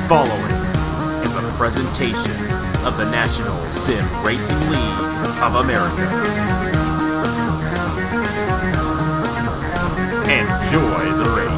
following is a presentation of the National Sim Racing League of America. Enjoy the race.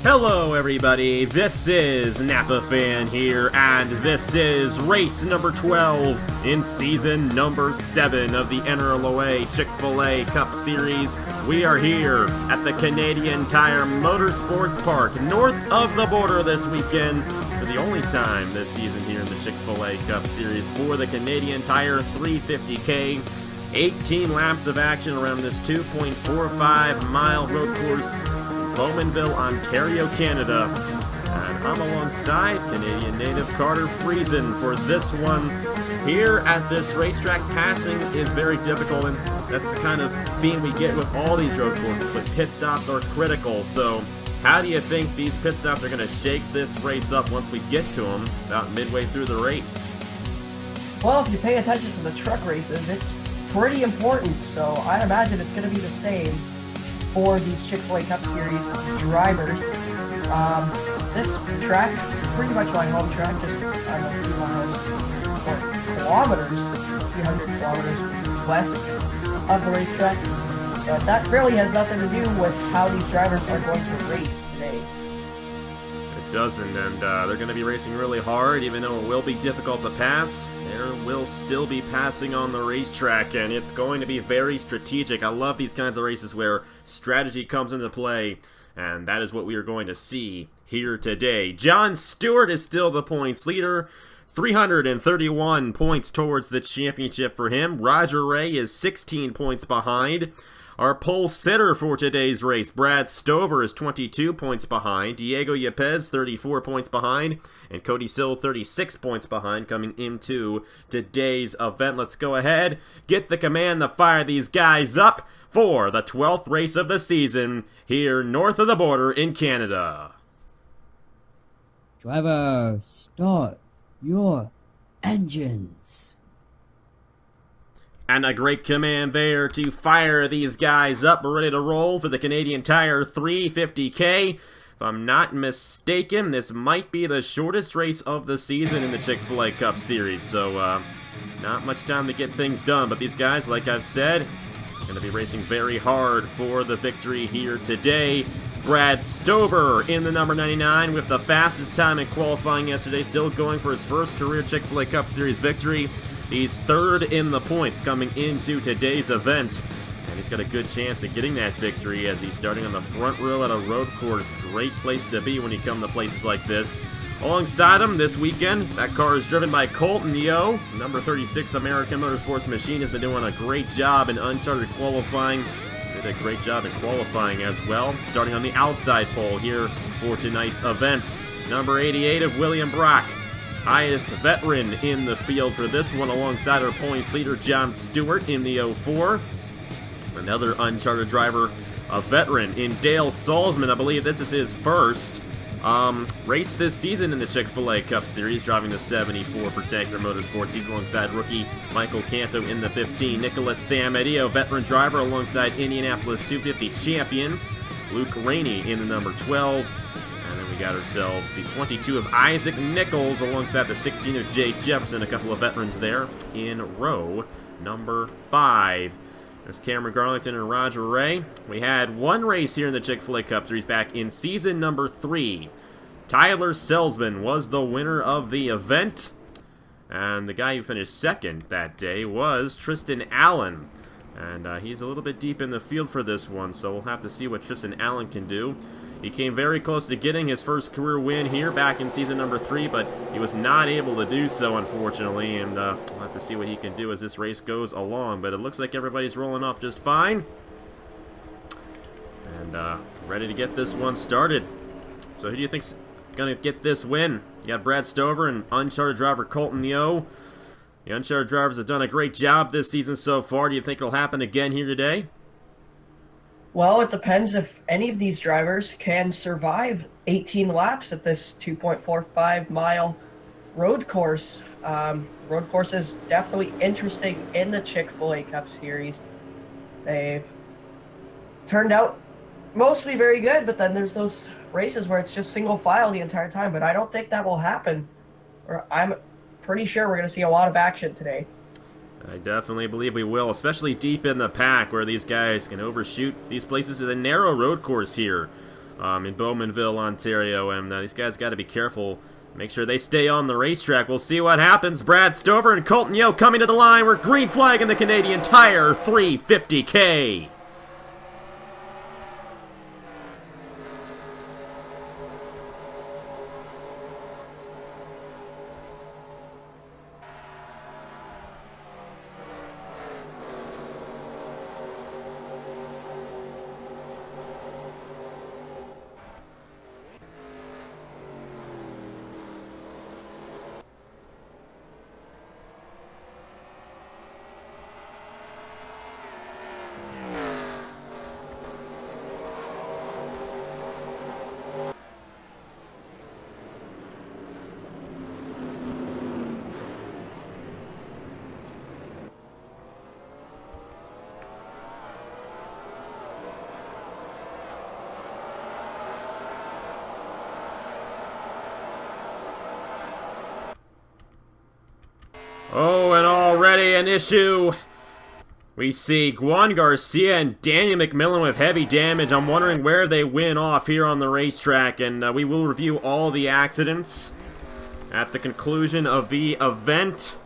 Hello everybody, this is Napa Fan here, and this is race number 12 in season number 7 of the NRLOA Chick-fil-A Cup Series. We are here at the Canadian Tire Motorsport Park, north of the border this weekend, for the only time this season here in the Chick-fil-A Cup Series for the Canadian Tire 350K. 18 laps of action around this 2.45 mile road course, Bowmanville, Ontario, Canada. And I'm alongside Canadian native Carter Friesen for this one. Here at this racetrack, passing is very difficult, and that's the kind of theme we get with all these road courses, but pit stops are critical. So how do you think these pit stops are going to shake this race up once we get to them about midway through the race? Well, if you pay attention to the truck races, it's pretty important, so I imagine it's going to be the same for these Chick-fil-A Cup Series drivers. This track is pretty much my home track, just a few miles or kilometers, 300 kilometers west of the racetrack. But that really has nothing to do with how these drivers are going to race today. It doesn't, and they're going to be racing really hard, even though it will be difficult to pass. There will still be passing on the racetrack, and it's going to be very strategic. I love these kinds of races where strategy comes into play, and that is what we are going to see here today. John Stewart is still the points leader, 331 points towards the championship for him. Roger Ray is 16 points behind. Our pole sitter for today's race, Brad Stover, is 22 points behind. Diego Yepes, 34 points behind. And Cody Sill, 36 points behind coming into today's event. Let's go ahead, get the command to fire these guys up for the 12th race of the season here north of the border in Canada. Driver, start your engines. And a great command there to fire these guys up. We're ready to roll for the Canadian Tire 350K. If I'm not mistaken, this might be the shortest race of the season in the Chick-fil-A Cup Series. So, not much time to get things done. But these guys, like I've said, going to be racing very hard for the victory here today. Brad Stover in the number 99 with the fastest time in qualifying yesterday. Still going for his first career Chick-fil-A Cup Series victory. He's third in the points coming into today's event, and he's got a good chance at getting that victory as he's starting on the front row at a road course. Great place to be when you come to places like this. Alongside him this weekend, that car is driven by Colton Yo. Number 36 American Motorsports Machine has been doing a great job in uncharted qualifying. Did a great job in qualifying as well. Starting on the outside pole here for tonight's event. Number 88 of William Brock. Highest veteran in the field for this one, alongside our points leader John Stewart in the 04. Another uncharted driver, a veteran in Dale Salzman. I believe this is his first race this season in the Chick-fil-A Cup Series, driving the 74 for Tanker Motorsports. He's alongside rookie Michael Canto in the 15. Nicholas Samadeo, veteran driver, alongside Indianapolis 250 champion Luke Rainey in the number 12. And then we got ourselves the 22 of Isaac Nichols alongside the 16 of Jake Jefferson, a couple of veterans there in row number 5. There's Cameron Garlington and Roger Ray. We had one race here in the Chick-fil-A Cup Series back in season number 3. Tyler Selzman was the winner of the event. And the guy who finished second that day was Tristan Allen. And he's a little bit deep in the field for this one, so we'll have to see what Tristan Allen can do. He came very close to getting his first career win here back in season number 3, but he was not able to do so, unfortunately, and we'll have to see what he can do as this race goes along. But it looks like everybody's rolling off just fine, and ready to get this one started. So who do you think's going to get this win? You got Brad Stover and Uncharted driver Colton Yeo. The Uncharted drivers have done a great job this season so far. Do you think it'll happen again here today? Well, it depends if any of these drivers can survive 18 laps at this 2.45-mile road course. Road course is definitely interesting in the Chick-fil-A Cup Series. They've turned out mostly very good, but then there's those races where it's just single file the entire time, but I don't think that will happen. I'm pretty sure we're going to see a lot of action today. I definitely believe we will, especially deep in the pack where these guys can overshoot these places. It's a narrow road course here in Bowmanville, Ontario, and these guys got to be careful. Make sure they stay on the racetrack. We'll see what happens. Brad Stover and Colton Yeo coming to the line. We're green flag in the Canadian Tire 350K. Oh, and already an issue. We see Juan Garcia and Daniel McMillan with heavy damage. I'm wondering where they went off here on the racetrack, and we will review all the accidents at the conclusion of the event.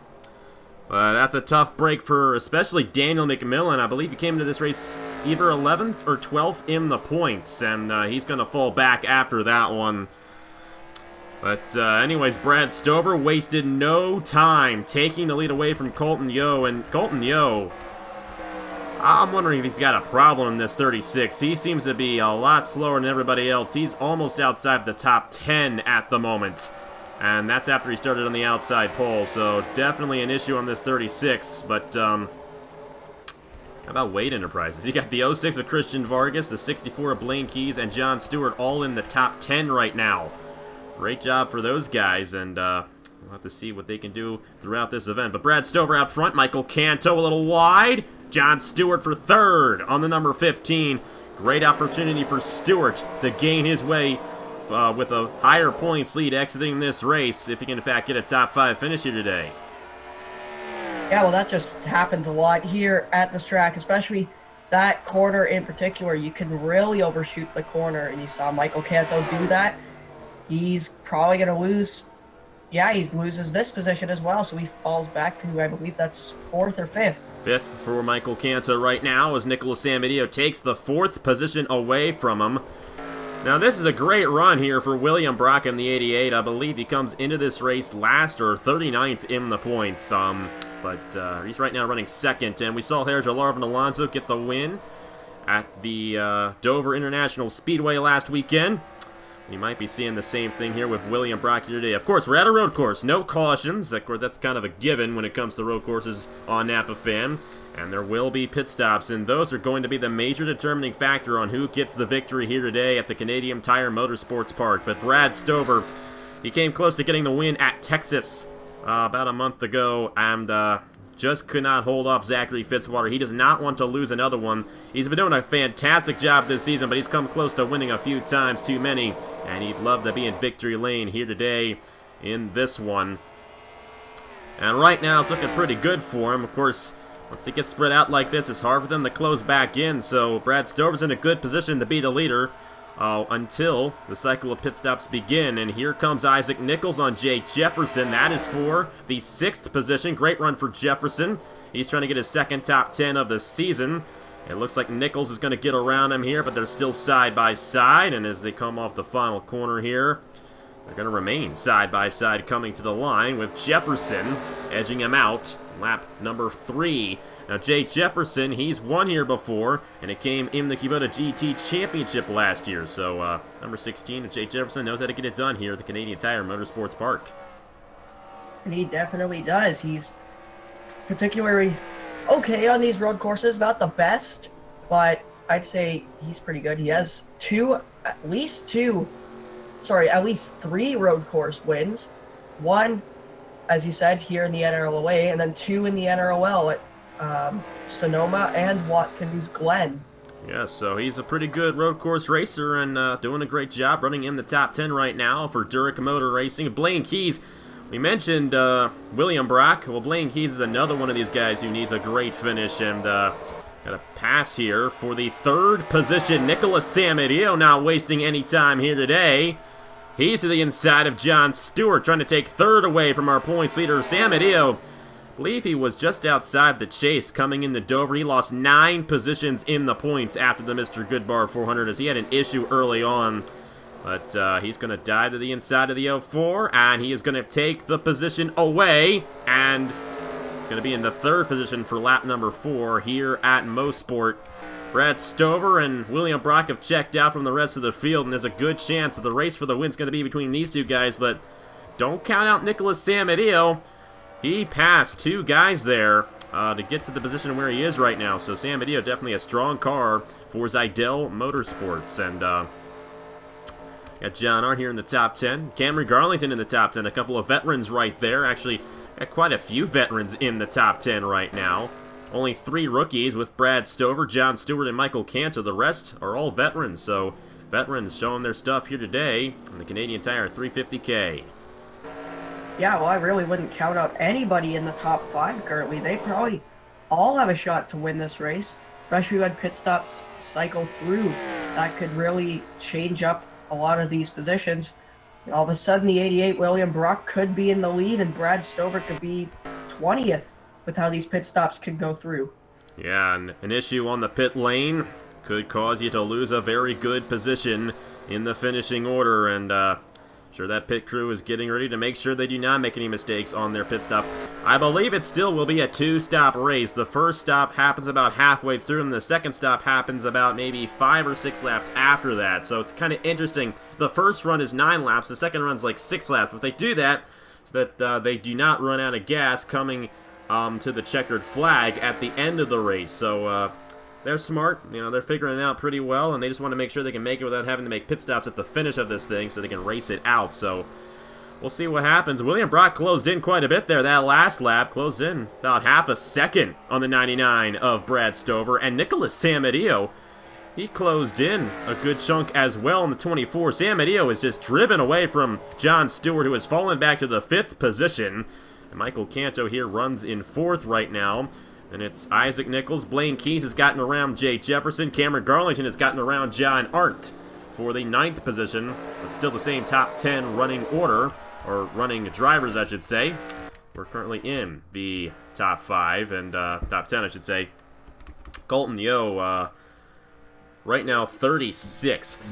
That's a tough break for especially Daniel McMillan. I believe he came into this race either 11th or 12th in the points, and he's going to fall back after that one. But anyways, Brad Stover wasted no time taking the lead away from Colton Yeo. And Colton Yeo, I'm wondering if he's got a problem in this 36. He seems to be a lot slower than everybody else. He's almost outside the top 10 at the moment. And that's after he started on the outside pole. So definitely an issue on this 36. But how about Wade Enterprises? You got the 06 of Christian Vargas, the 64 of Blaine Keys, and John Stewart all in the top 10 right now. Great job for those guys, and we'll have to see what they can do throughout this event. But Brad Stover out front, Michael Canto a little wide. John Stewart for third on the number 15. Great opportunity for Stewart to gain his way with a higher points lead exiting this race, if he can in fact get a top 5 finish here today. Yeah, well, that just happens a lot here at this track, especially that corner in particular. You can really overshoot the corner, and you saw Michael Canto do that. He's probably going to lose. Yeah, he loses this position as well, so he falls back to, I believe that's 4th or 5th. 5th for Michael Canto right now as Nicholas Samidio takes the 4th position away from him. Now, this is a great run here for William Brock in the 88. I believe he comes into this race last or 39th in the points. But he's right now running 2nd, and we saw here Jarvin Alonso get the win at the Dover International Speedway last weekend. You might be seeing the same thing here with William Brock here today. Of course, we're at a road course. No cautions. Of course, that's kind of a given when it comes to road courses on Napa Fan. And there will be pit stops, and those are going to be the major determining factor on who gets the victory here today at the Canadian Tire Motorsport Park. But Brad Stover, he came close to getting the win at Texas about a month ago, and just could not hold off Zachary Fitzwater. He does not want to lose another one. He's been doing a fantastic job this season, but he's come close to winning a few times too many, and he'd love to be in victory lane here today in this one. And right now, it's looking pretty good for him. Of course, once he gets spread out like this, it's hard for them to close back in, so Brad Stover's in a good position to be the leader until the cycle of pit stops begin. And here comes Isaac Nichols on Jake Jefferson. That is for the 6th position. Great run for Jefferson. He's trying to get his 2nd top 10 of the season. It looks like Nichols is going to get around him here, but they're still side by side. And as they come off the final corner here, they're going to remain side by side coming to the line with Jefferson edging him out. Lap number 3. Now, Jay Jefferson, he's won here before, and it came in the Kubota GT Championship last year. So, number 16, Jay Jefferson knows how to get it done here at the Canadian Tire Motorsports Park. And he definitely does. He's particularly okay on these road courses. Not the best, but I'd say he's pretty good. He has at least 3 road course wins. 1, as you said, here in the NRLOA, and then 2 in the NRLL at Sonoma and Watkins Glen. Yeah, so he's a pretty good road course racer and doing a great job running in the top 10 right now for Durick Motor Racing. Blaine Keys, we mentioned William Brock. Well, Blaine Keys is another one of these guys who needs a great finish, and got a pass here for the 3rd position. Nicholas Samadio not wasting any time here today. He's to the inside of John Stewart, trying to take 3rd away from our points leader, Samadio. I believe he was just outside the chase coming into Dover. He lost 9 positions in the points after the Mr. Goodbar 400 as he had an issue early on. But he's going to dive to the inside of the 04, and he is going to take the position away, and going to be in the 3rd position for lap number 4 here at Mosport. Brad Stover and William Brock have checked out from the rest of the field, and there's a good chance that the race for the win is going to be between these 2 guys, but don't count out Nicholas Samadio. He passed 2 guys there to get to the position where he is right now, so Samadio definitely a strong car for Zidell Motorsports, and got John Art here in the top 10. Cameron Garlington in the top 10. A couple of veterans right there. Actually, got quite a few veterans in the top 10 right now. Only 3 rookies with Brad Stover, John Stewart, and Michael Cantor. The rest are all veterans. So, veterans showing their stuff here today in the Canadian Tire 350K. Yeah, well, I really wouldn't count out anybody in the top 5 currently. They probably all have a shot to win this race, especially when pit stops cycle through. That could really change up a lot of these positions. All of a sudden, the 88 William Brock could be in the lead, and Brad Stover could be 20th with how these pit stops could go through. Yeah, and an issue on the pit lane could cause you to lose a very good position in the finishing order, and sure that pit crew is getting ready to make sure they do not make any mistakes on their pit stop. I believe it still will be a 2-stop race. The first stop happens about halfway through, and the second stop happens about maybe 5 or 6 laps after that. So it's kind of interesting. The first run is 9 laps. The second run's like 6 laps. But they do that so that they do not run out of gas coming to the checkered flag at the end of the race. So they're smart. You know, they're figuring it out pretty well, and they just want to make sure they can make it without having to make pit stops at the finish of this thing so they can race it out. So we'll see what happens. William Brock closed in quite a bit there. That last lap closed in about half a second on the 99 of Brad Stover. And Nicholas Samadio, he closed in a good chunk as well in the 24. Samadio is just driven away from John Stewart, who has fallen back to the 5th position. And Michael Canto here runs in 4th right now. And it's Isaac Nichols. Blaine Keys has gotten around Jay Jefferson. Cameron Garlington has gotten around John Arndt for the 9th position. But still the same top 10 running order, or running drivers, I should say. We're currently in the top 5, and top 10, I should say. Colton Yo, right now 36th.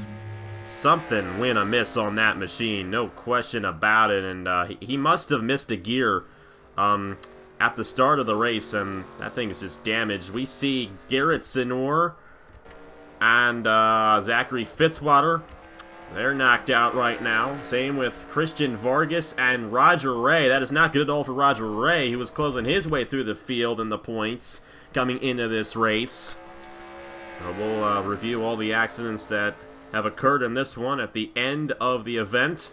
Something went amiss on that machine, no question about it. And he must have missed a gear at the start of the race, and that thing is just damaged. We see Garrett Sinor and Zachary Fitzwater. They're knocked out right now. Same with Christian Vargas and Roger Ray. That is not good at all for Roger Ray, who was closing his way through the field in the points coming into this race. We'll review all the accidents that have occurred in this one at the end of the event.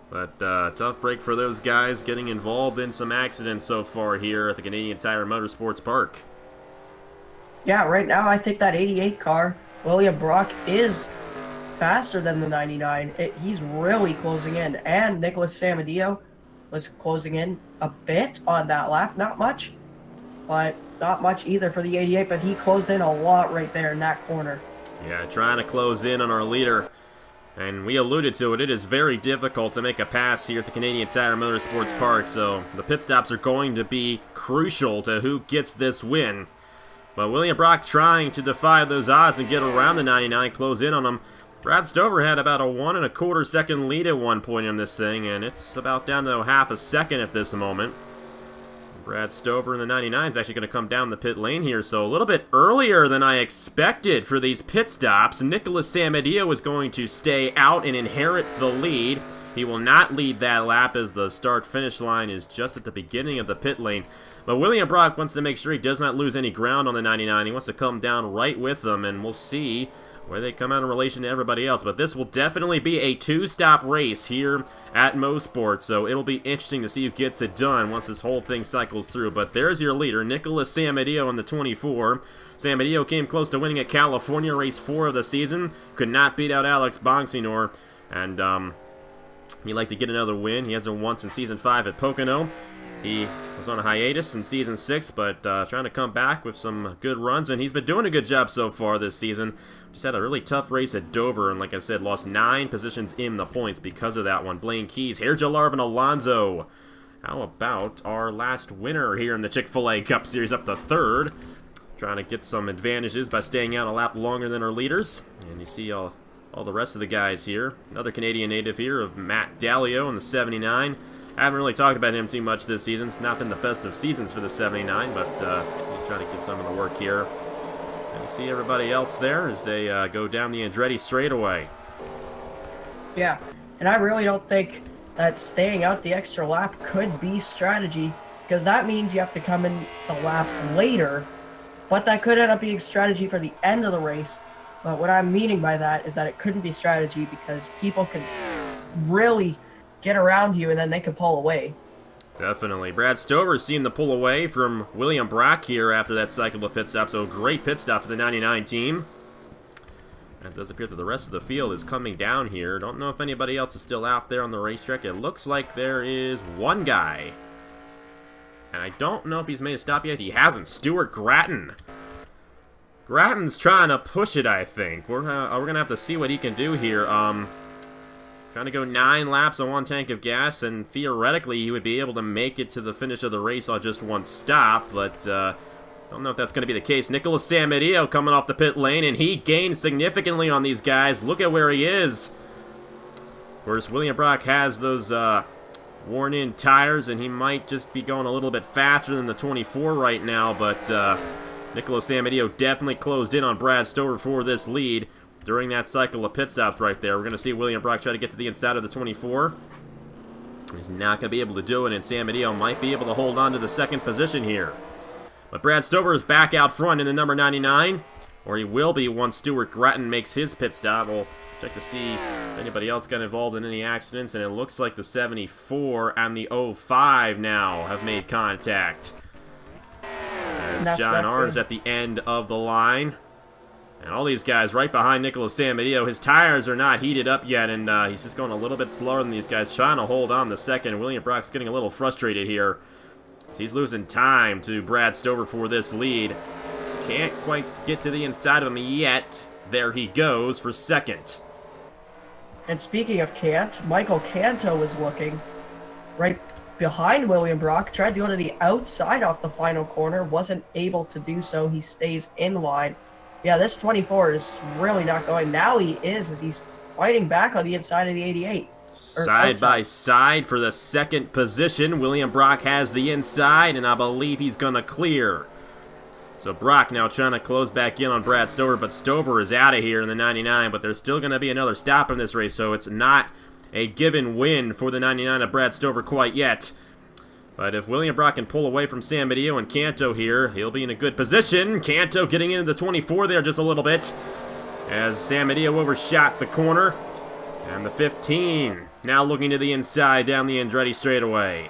But tough break for those guys getting involved in some accidents so far here at the Canadian Tire Motorsports Park. Yeah, right now I think that 88 car, William Brock, is faster than the 99. He's really closing in. And Nicholas Samadio was closing in a bit on that lap. Not much, but not much either for the 88. But he closed in a lot right there in that corner. Yeah, trying to close in on our leader. And we alluded to it, it is very difficult to make a pass here at the Canadian Tire Motorsports Park, so the pit stops are going to be crucial to who gets this win. But William Brock trying to defy those odds and get around the 99, close in on him. Brad Stover had about a 1 1/4 second lead at one point in this thing, and it's about down to half a second at this moment. Brad Stover in the 99 is actually going to come down the pit lane here, so a little bit earlier than I expected for these pit stops. Nicholas Samadio is going to stay out and inherit the lead. He will not lead that lap as the start-finish line is just at the beginning of the pit lane. But William Brock wants to make sure he does not lose any ground on the 99. He wants to come down right with them, and we'll see where they come out in relation to everybody else. But this will definitely be a two-stop race here at Mosport, so it'll be interesting to see who gets it done once this whole thing cycles through. But there's your leader, Nicholas Samadio in the 24. Samadio came close to winning at California, race 4 of the season. Could not beat out Alex Bonsignor, and he'd like to get another win. He hasn't won since Season 5 at Pocono. He was on a hiatus in Season 6, but trying to come back with some good runs, and he's been doing a good job so far this season. Just had a really tough race at Dover, and like I said, lost 9 positions in the points because of that one. Blaine Keys, Herja Larvin Alonso. How about our last winner here in the Chick-fil-A Cup Series up to 3rd? Trying to get some advantages by staying out a lap longer than our leaders. And you see all the rest of the guys here. Another Canadian native here of Matt Dallio in the 79. I haven't really talked about him too much this season. It's not been the best of seasons for the 79, but he's trying to get some of the work here. And you see everybody else there as they go down the Andretti straightaway. Yeah, and I really don't think that staying out the extra lap could be strategy, because that means you have to come in the lap later, but that could end up being strategy for the end of the race. But what I'm meaning by that is that it couldn't be strategy because people could really get around you and then they could pull away. Definitely. Brad Stover seemed to pull away from William Brock here after that cycle of pit stop, so great pit stop for the 99 team. It does appear that the rest of the field is coming down here. Don't know if anybody else is still out there on the racetrack. It looks like there is one guy. And I don't know if he's made a stop yet. He hasn't. Stewart Grattan. Grattan's trying to push it, I think. We're gonna have to see what he can do here. Trying to go 9 laps on 1 tank of gas, and theoretically he would be able to make it to the finish of the race on just 1 stop, but don't know if that's going to be the case. Nicholas Samadio coming off the pit lane, and he gained significantly on these guys. Look at where he is. Of course, William Brock has those worn-in tires, and he might just be going a little bit faster than the 24 right now, but Nicholas Samadio definitely closed in on Brad Stover for this lead during that cycle of pit stops right there. We're going to see William Brock try to get to the inside of the 24. He's not going to be able to do it, and Samadio might be able to hold on to the second position here. But Brad Stover is back out front in the number 99, or he will be once Stewart Grattan makes his pit stop. We'll check to see if anybody else got involved in any accidents, and it looks like the 74 and the 05 now have made contact. As John Arn's at the end of the line. And all these guys right behind Nicholas Samadio. His tires are not heated up yet, and he's just going a little bit slower than these guys, trying to hold on the second. William Brock's getting a little frustrated here. He's losing time to Brad Stover for this lead. Can't quite get to the inside of him yet. There he goes for second. And speaking of can't, Michael Canto was looking right behind William Brock. Tried to go to the outside off the final corner. Wasn't able to do so. He stays in line. Yeah, this 24 is really not going. Now he is, as he's fighting back on the inside of the 88. Side by side for the second position. William Brock has the inside, and I believe he's going to clear. So Brock now trying to close back in on Brad Stover, but Stover is out of here in the 99, but there's still going to be another stop in this race, so it's not a given win for the 99 of Brad Stover quite yet. But if William Brock can pull away from Samadio and Canto here, he'll be in a good position. Canto getting into the 24 there just a little bit, as Samadio overshot the corner. And the 15 now looking to the inside down the Andretti straightaway.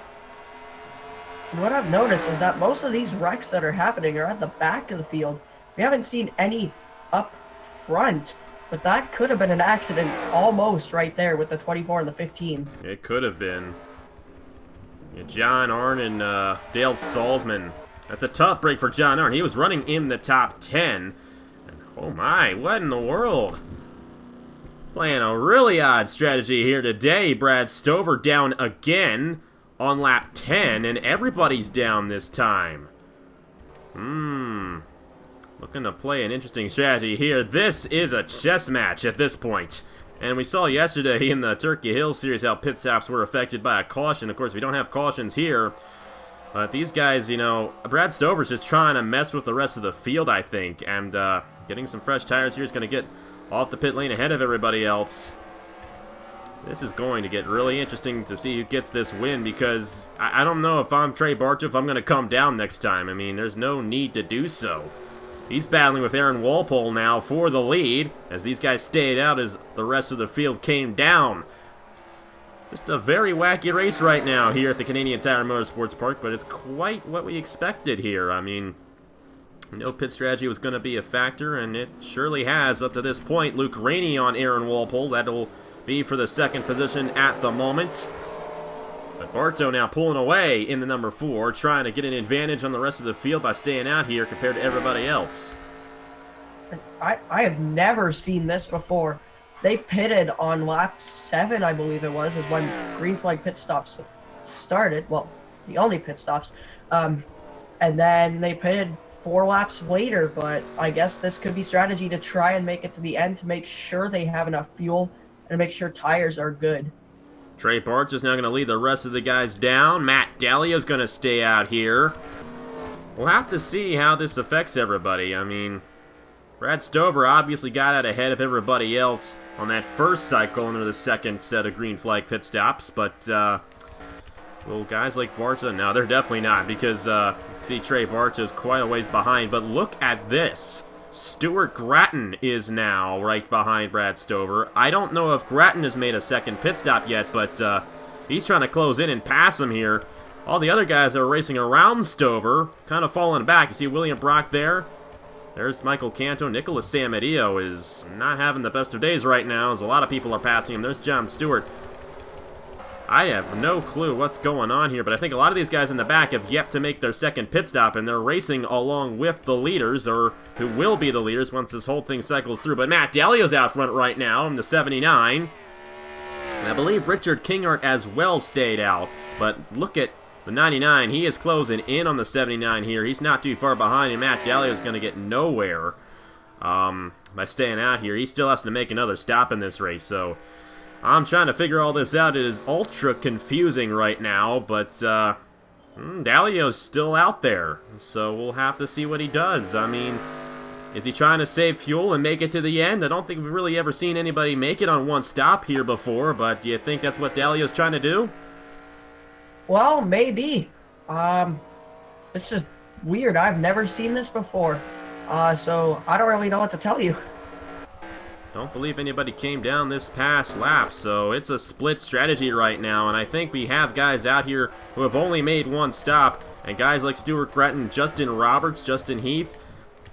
What I've noticed is that most of these wrecks that are happening are at the back of the field. We haven't seen any up front, but that could have been an accident almost right there with the 24 and the 15. It could have been. Yeah, John Arn and Dale Salzman. That's a tough break for John Arn. He was running in the top 10. And, oh my, what in the world? Playing a really odd strategy here today. Brad Stover down again on lap 10, and everybody's down this time. looking to play an interesting strategy here. This is a chess match at this point. And we saw yesterday in the Turkey Hill Series how pit stops were affected by a caution. Of course, we don't have cautions here. But these guys, you know, Brad Stover's just trying to mess with the rest of the field, I think. And getting some fresh tires here is going to get off the pit lane ahead of everybody else. This is going to get really interesting to see who gets this win, because I don't know if I'm Trey Barcia, if I'm going to come down next time. I mean, there's no need to do so. He's battling with Aaron Walpole now for the lead, as these guys stayed out as the rest of the field came down. Just a very wacky race right now here at the Canadian Tire Motorsports Park, but it's quite what we expected here. I mean, no pit strategy was going to be a factor, and it surely has up to this point. Luke Rainey on Aaron Walpole. That'll be for the second position at the moment. But Bartow now pulling away in the number 4, trying to get an advantage on the rest of the field by staying out here compared to everybody else. I have never seen this before. They pitted on lap 7, I believe it was, is when green flag pit stops started. Well, the only pit stops. And then they pitted 4 laps later, but I guess this could be strategy to try and make it to the end to make sure they have enough fuel and make sure tires are good. Trey Barcia is now going to lead the rest of the guys down. Matt Dallio's going to stay out here. We'll have to see how this affects everybody. I mean, Brad Stover obviously got out ahead of everybody else on that first cycle under the second set of green flag pit stops, but well, guys like Barcia, no, they're definitely not, because see Trey Barcia is quite a ways behind. But look at this. Stewart Gratton is now right behind Brad Stover. I don't know if Gratton has made a second pit stop yet, but he's trying to close in and pass him here. All the other guys that are racing around Stover kind of falling back. You see William Brock there. There's Michael Canto. Nicholas Samadio is not having the best of days right now, as a lot of people are passing him. There's John Stewart. I have no clue what's going on here, but I think a lot of these guys in the back have yet to make their second pit stop, and they're racing along with the leaders, or who will be the leaders once this whole thing cycles through. But Matt Dallio's out front right now in the 79. And I believe Richard Kingart as well stayed out, but look at the 99. He is closing in on the 79 here. He's not too far behind, and Matt Dallio's going to get nowhere by staying out here. He still has to make another stop in this race, so I'm trying to figure all this out. It is ultra confusing right now, but Dallio's still out there, so we'll have to see what he does. I mean, is he trying to save fuel and make it to the end? I don't think we've really ever seen anybody make it on one stop here before, but do you think that's what Dallio's trying to do? Well, maybe. This is weird. I've never seen this before, so I don't really know what to tell you. Don't believe anybody came down this past lap, so it's a split strategy right now, and I think we have guys out here who have only made one stop, and guys like Stewart Gratton, Justin Roberts, Justin Heath,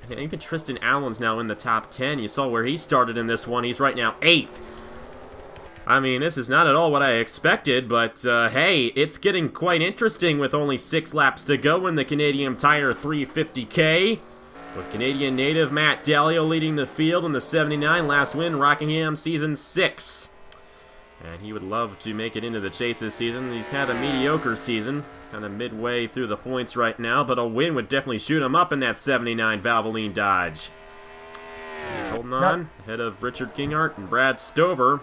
and even Tristan Allen's now in the top 10. You saw where he started in this one. He's right now 8th. I mean, this is not at all what I expected, but hey, it's getting quite interesting with only 6 laps to go in the Canadian Tire 350K. With Canadian native Matt Dallio leading the field in the 79, last win, Rockingham Season 6. And he would love to make it into the chase this season. He's had a mediocre season, kind of midway through the points right now, but a win would definitely shoot him up in that 79 Valvoline Dodge. And he's holding on ahead of Richard Kingart and Brad Stover.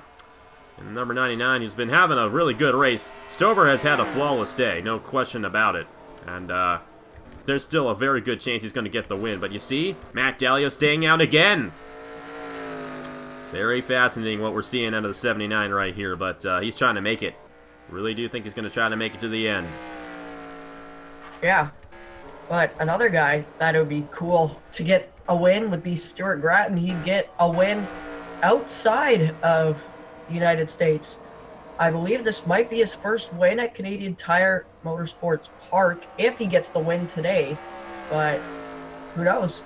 And number 99, who's been having a really good race. Stover has had a flawless day, no question about it. And there's still a very good chance he's going to get the win. But you see, Matt Dallio staying out again. Very fascinating what we're seeing out of the 79 right here, but he's trying to make it. Really do think he's going to try to make it to the end. Yeah, but another guy that would be cool to get a win would be Stewart Gratton. He'd get a win outside of the United States. I believe this might be his first win at Canadian Tire Motorsports Park if he gets the win today, but who knows?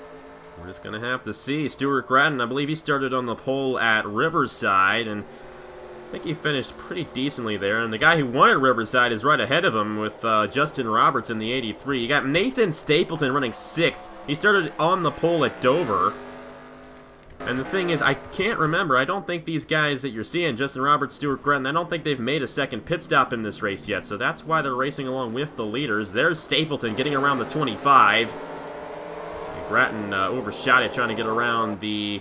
We're just going to have to see. Stewart Gratton, I believe he started on the pole at Riverside, and I think he finished pretty decently there. And the guy who won at Riverside is right ahead of him with Justin Roberts in the 83. You got Nathan Stapleton running 6th. He started on the pole at Dover. And the thing is, I can't remember. I don't think these guys that you're seeing, Justin Roberts, Stewart Gratton, I don't think they've made a second pit stop in this race yet. So that's why they're racing along with the leaders. There's Stapleton getting around the 25. Grattan overshot it trying to get around the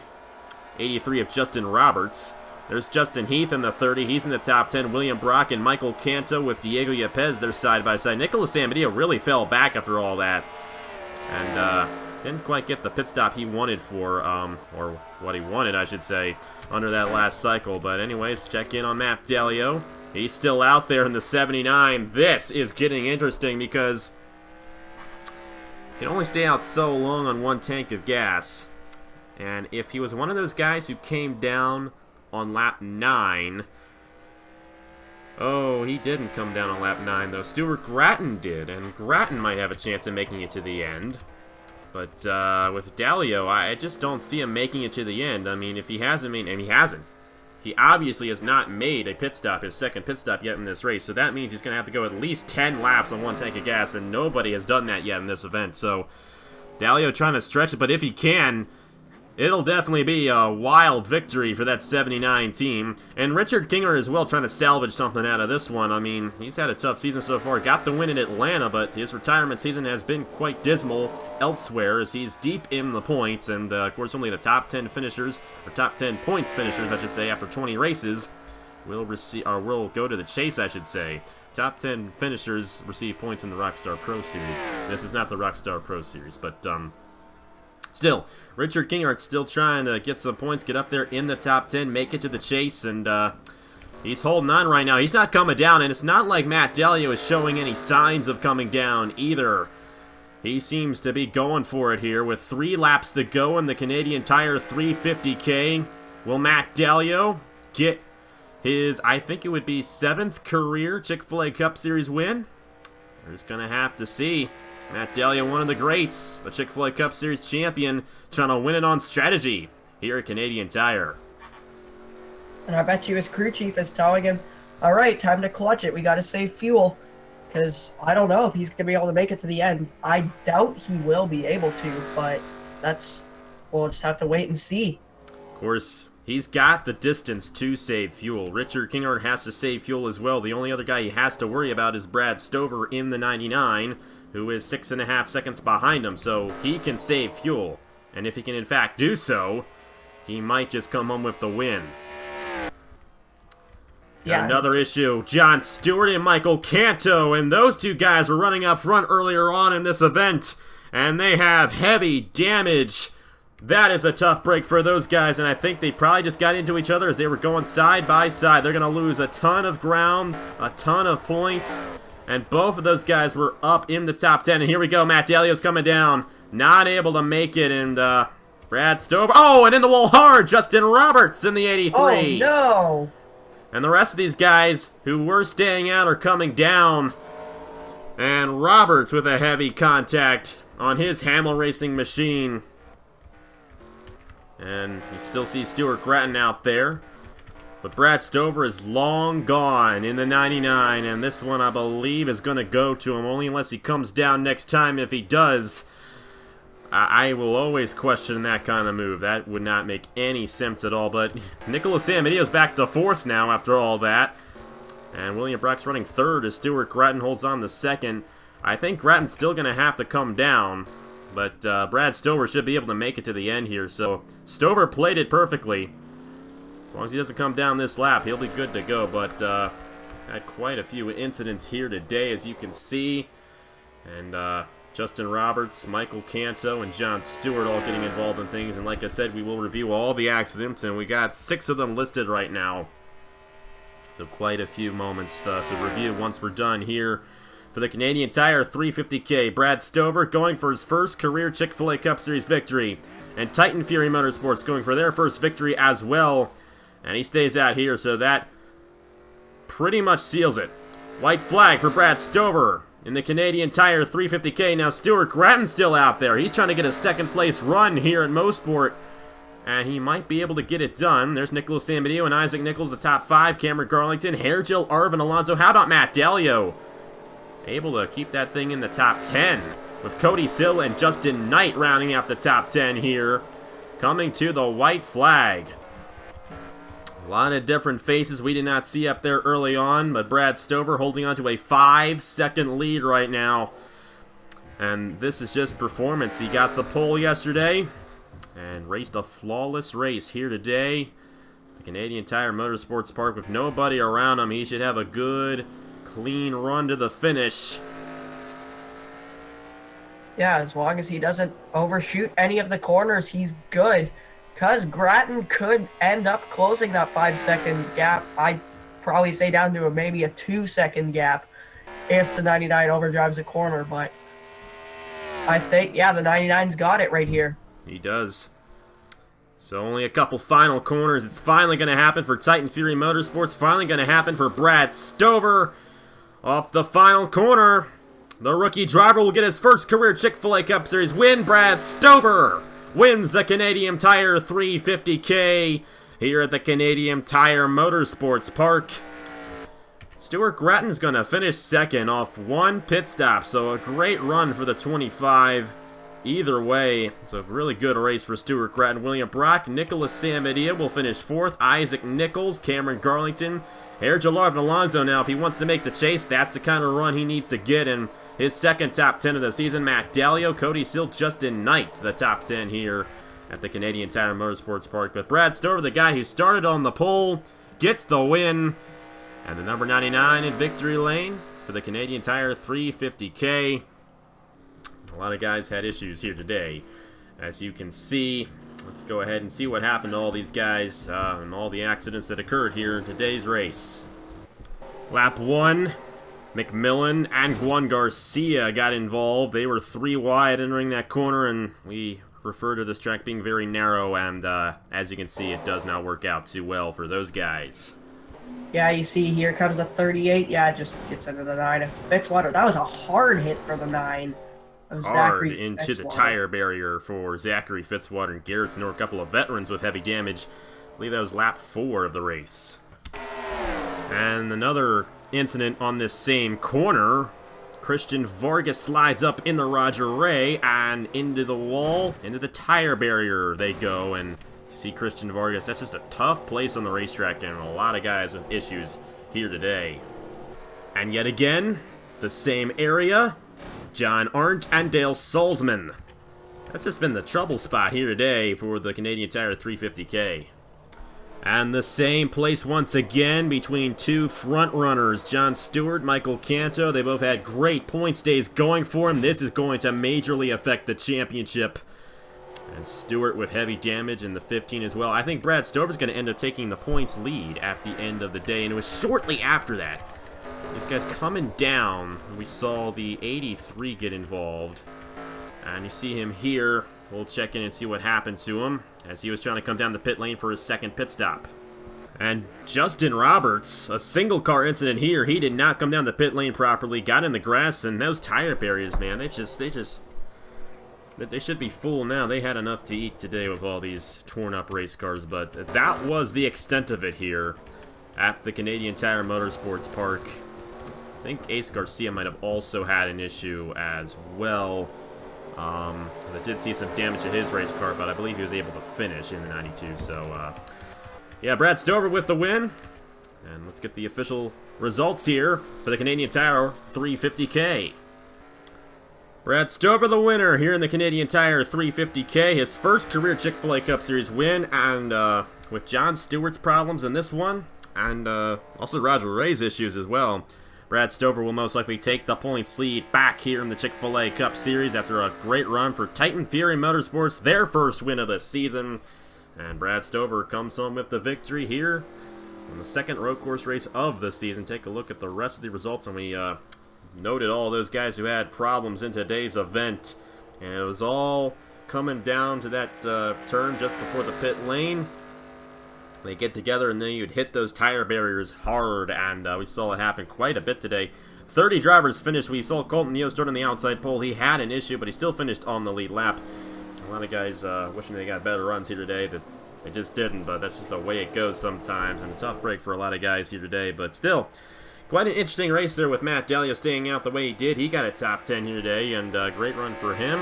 83 of Justin Roberts. There's Justin Heath in the 30. He's in the top 10. William Brock and Michael Canto with Diego Yepes. They're side by side. Nicholas Amadeo really fell back after all that. And didn't quite get the pit stop he wanted for, or what he wanted, I should say, under that last cycle. But anyways, check in on Matt Dalio. He's still out there in the 79. This is getting interesting because he can only stay out so long on one tank of gas. And if he was one of those guys who came down on lap 9... Oh, he didn't come down on lap 9, though. Stewart Grattan did, and Grattan might have a chance of making it to the end. But with Dalio, I just don't see him making it to the end. I mean, if he hasn't made... And he hasn't. He obviously has not made a pit stop, his second pit stop yet in this race. So that means he's going to have to go at least 10 laps on one tank of gas, and nobody has done that yet in this event. So Dalio trying to stretch it, but if he can, it'll definitely be a wild victory for that 79 team. And Richard Kinger as well trying to salvage something out of this one. I mean, he's had a tough season so far. Got the win in Atlanta, but his retirement season has been quite dismal elsewhere as he's deep in the points. And, of course, only the top 10 finishers, or top 10 points finishers, I should say, after 20 races will go to the chase, I should say. Top 10 finishers receive points in the Rockstar Pro Series. This is not the Rockstar Pro Series, but, still, Richard Kinghart still trying to get some points, get up there in the top 10, make it to the chase, and he's holding on right now. He's not coming down, and it's not like Matt Dalio is showing any signs of coming down either. He seems to be going for it here with 3 laps to go in the Canadian Tire 350K. Will Matt Dalio get his, I think it would be 7th career Chick-fil-A Cup Series win? We're just going to have to see. Matt Dalio, one of the greats, a Chick-fil-A Cup Series champion, trying to win it on strategy here at Canadian Tire. And I bet you his crew chief is telling him, all right, time to clutch it. We got to save fuel. Because I don't know if he's going to be able to make it to the end. I doubt he will be able to, but we'll just have to wait and see. Of course, he's got the distance to save fuel. Richard Kinghart has to save fuel as well. The only other guy he has to worry about is Brad Stover in the 99, who is 6.5 seconds behind him, so he can save fuel. And if he can in fact do so, he might just come home with the win. Yeah. Another issue, John Stewart and Michael Canto, and those two guys were running up front earlier on in this event, and they have heavy damage. That is a tough break for those guys, and I think they probably just got into each other as they were going side by side. They're going to lose a ton of ground, a ton of points, and both of those guys were up in the top 10. And here we go, Matt Dalio's coming down, not able to make it, and Brad Stover. Oh, and in the wall hard, Justin Roberts in the 83. Oh, no. And the rest of these guys who were staying out are coming down. And Roberts with a heavy contact on his Hamel Racing machine. And you still see Stewart Grattan out there. But Brad Stover is long gone in the 99. And this one, I believe, is going to go to him. Only unless he comes down next time. If he does, I will always question that kind of move. That would not make any sense at all. But Nicholas Amadeo's back to 4th now after all that. And William Brock's running 3rd as Stewart Grattan holds on the 2nd. I think Grattan's still going to have to come down. But Brad Stover should be able to make it to the end here. So Stover played it perfectly. As long as he doesn't come down this lap, he'll be good to go. But had quite a few incidents here today, as you can see. And Justin Roberts, Michael Canto, and John Stewart all getting involved in things. And like I said, we will review all the accidents, and we got 6 of them listed right now. So quite a few moments to review once we're done here. For the Canadian Tire 350K, Brad Stover going for his first career Chick-fil-A Cup Series victory. And Titan Fury Motorsports going for their first victory as well. And he stays out here, so that pretty much seals it. White flag for Brad Stover in the Canadian Tire 350K. Now Stewart Grattan's still out there. He's trying to get a 2nd place run here at Mosport. And he might be able to get it done. There's Nicholas Amadeo and Isaac Nichols, the top 5. Cameron Garlington, Hairgel, Arvin Alonso. How about Matt Dalio? Able to keep that thing in the top 10. With Cody Sill and Justin Knight rounding out the top 10 here. Coming to the white flag. A lot of different faces we did not see up there early on, but Brad Stover holding on to a 5-second lead right now. And this is just performance. He got the pole yesterday and raced a flawless race here today. The Canadian Tire Motorsports Park with nobody around him. He should have a good, clean run to the finish. Yeah, as long as he doesn't overshoot any of the corners, he's good. Because Grattan could end up closing that 5-second gap. I'd probably say down to maybe a 2-second gap if the 99 overdrives a corner. But I think, yeah, the 99's got it right here. He does. So only a couple final corners. It's finally going to happen for Titan Fury Motorsports. Finally going to happen for Brad Stover. Off the final corner, the rookie driver will get his first career Chick-fil-A Cup Series win. Brad Stover wins the Canadian Tire 350K here at the Canadian Tire Motorsports Park. Stewart Grattan's going to finish second off one pit stop, so a great run for the 25. Either way, it's a really good race for Stewart Grattan. William Brock, Nicholas Samadia will finish fourth. Isaac Nichols, Cameron Garlington, Hergelar and Alonso. Now, if he wants to make the chase, that's the kind of run he needs to get in his second top 10 of the season. Matt Dalio, Cody Silk, Justin Knight, the top 10 here at the Canadian Tire Motorsports Park. But Brad Stover, the guy who started on the pole, gets the win. And the number 99 in victory lane for the Canadian Tire 350K. A lot of guys had issues here today, as you can see. Let's go ahead and see what happened to all these guys and all the accidents that occurred here in today's race. Lap 1, McMillan and Juan Garcia got involved. They were 3 wide entering that corner, and we refer to this track being very narrow, and as you can see, it does not work out too well for those guys. Yeah, you see here comes the 38. Yeah, it just gets into the 9. Fitzwater, that was a hard hit for the 9. Hard into the tire barrier for Zachary Fitzwater and Garrett Snow, a couple of veterans with heavy damage. I believe that was lap 4 of the race. And another incident on this same corner. Christian Vargas slides up in the Roger Ray and into the wall, into the tire barrier they go. And you see Christian Vargas, that's just a tough place on the racetrack, and a lot of guys with issues here today. And yet again, the same area. John Arndt and Dale Salzman. That's just been the trouble spot here today for the Canadian Tire 350K. And the same place once again between two front runners, John Stewart, Michael Canto. They both had great points days going for him. This is going to majorly affect the championship. And Stewart with heavy damage in the 15 as well. I think Brad Stover's going to end up taking the points lead at the end of the day, and it was shortly after that. These guys coming down, we saw the 83 get involved. And you see him here. We'll check in and see what happened to him as he was trying to come down the pit lane for his second pit stop. And Justin Roberts, a single car incident here. He did not come down the pit lane properly, got in the grass, and those tire barriers, man, they should be full now. They had enough to eat today with all these torn up race cars, but that was the extent of it here at the Canadian Tire Motorsports Park. I think Ace Garcia might have also had an issue as well. I did see some damage to his race car, but I believe he was able to finish in the 92. So, yeah, Brad Stover with the win. And let's get the official results here for the Canadian Tire 350K. Brad Stover the winner here in the Canadian Tire 350K. His first career Chick-fil-A Cup Series win, and with John Stewart's problems in this one, and also Roger Ray's issues as well, Brad Stover will most likely take the points lead back here in the Chick-fil-A Cup Series after a great run for Titan Fury Motorsports, their first win of the season. And Brad Stover comes home with the victory here on the second road course race of the season. Take a look at the rest of the results, and we noted all those guys who had problems in today's event. And it was all coming down to that turn just before the pit lane. They get together, and then you'd hit those tire barriers hard, and we saw it happen quite a bit today. 30 drivers finished. We saw Colton Neo start on the outside pole. He had an issue, but he still finished on the lead lap. A lot of guys wishing they got better runs here today. They just didn't, but that's just the way it goes sometimes, and a tough break for a lot of guys here today. But still, quite an interesting race there with Matt Dalio staying out the way he did. He got a top 10 here today, and great run for him.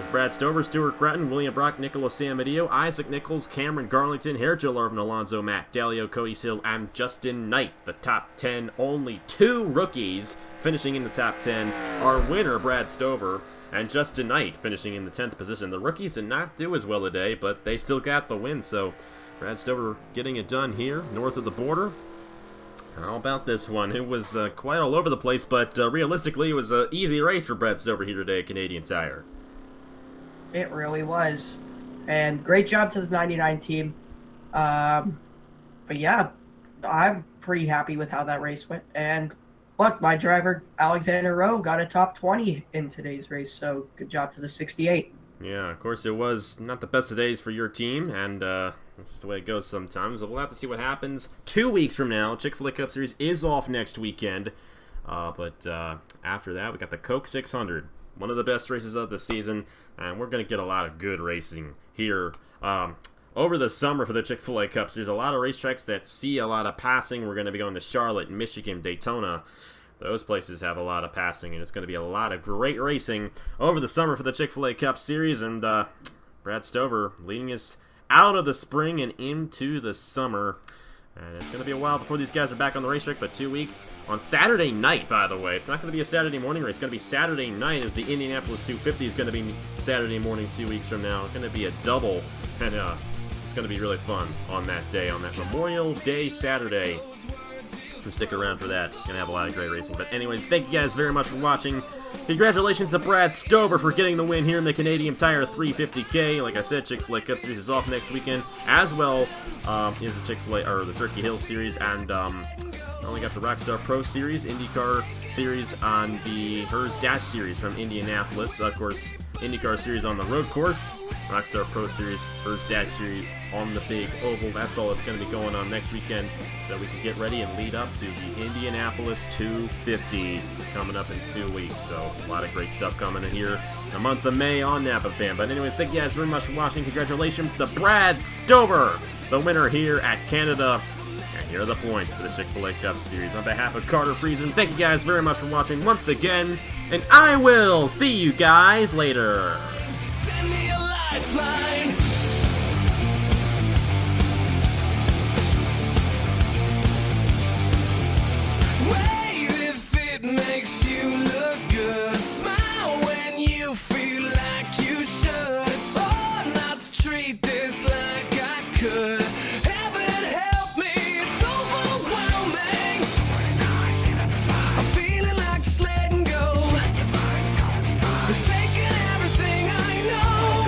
Brad Stover, Stewart Grattan, William Brock, Nicholas Samadio, Isaac Nichols, Cameron Garlington, Hergel Arvin Alonso, Matt Dalio, Cody Sill, and Justin Knight. The top 10, only 2 rookies finishing in the top 10. Our winner, Brad Stover, and Justin Knight finishing in the 10th position. The rookies did not do as well today, but they still got the win, so Brad Stover getting it done here, north of the border. How about this one? It was quite all over the place, but realistically, it was an easy race for Brad Stover here today at Canadian Tire. It really was. And great job to the 99 team. But yeah, I'm pretty happy with how that race went. And look, my driver, Alexander Rowe, got a top 20 in today's race, so good job to the 68. Yeah, of course, it was not the best of days for your team, and that's just the way it goes sometimes. We'll have to see what happens 2 weeks from now. Chick-fil-A Cup Series is off next weekend, but after that, we got the Coke 600, one of the best races of the season, and we're going to get a lot of good racing here over the summer for the Chick-fil-A Cup Series. A lot of racetracks that see a lot of passing. We're going to be going to Charlotte, Michigan, Daytona. Those places have a lot of passing, and it's going to be a lot of great racing over the summer for the Chick-fil-A Cup Series. And Brad Stover leading us out of the spring and into the summer. And it's going to be a while before these guys are back on the racetrack, but 2 weeks on Saturday night, by the way. It's not going to be a Saturday morning race. It's going to be Saturday night, as the Indianapolis 250 is going to be Saturday morning 2 weeks from now. It's going to be a double, and it's going to be really fun on that day, on that Memorial Day Saturday. Stick around for that. Gonna have a lot of great racing. But anyways, thank you guys very much for watching. Congratulations to Brad Stover for getting the win here in the Canadian Tire 350K. Like I said, Chick-fil-A Cup Series is off next weekend, as well is the Chick-fil-A or the Turkey Hill Series, and only got the Rockstar Pro Series, IndyCar Series on the Hers Dash Series from Indianapolis. Of course, IndyCar Series on the road course, Rockstar Pro Series, Hers Dash Series on the big oval. That's all that's going to be going on next weekend, so we can get ready and lead up to the Indianapolis 250 coming up in 2 weeks. So a lot of great stuff coming in here in the month of May on Napa Fan. But anyways, thank you guys very much for watching. Congratulations to Brad Stover, the winner here at Canada. And here are the points for the Chick-fil-A Cup Series. On behalf of Carter Friesen, thank you guys very much for watching once again, and I will see you guys later. Send me a lifeline. Wave if it makes you look good. Smile when you feel like you should. It's hard not to treat this like I could. Heaven help me, it's overwhelming. I'm feeling like just letting go. It's taking everything I know.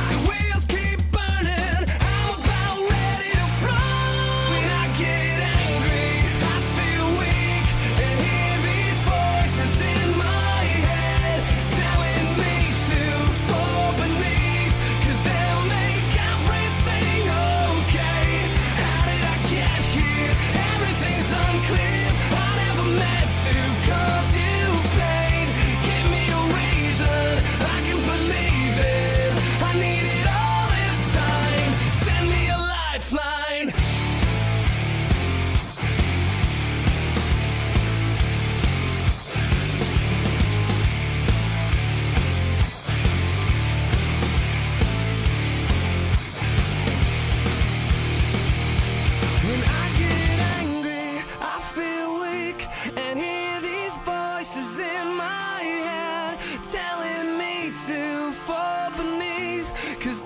The wheels keep burning. I'm about ready to run. When I get angry, I feel weak, and hear these voices in my head telling me to fall beneath, 'cause they'll make everything okay. How did I get here? Everything's unclear. I never meant to cause you pain. Give me a reason I can believe it. I need it all this time. Send me a lifeline. When I get angry, I feel weak, and hear these voices in my head telling me to fall beneath, 'cause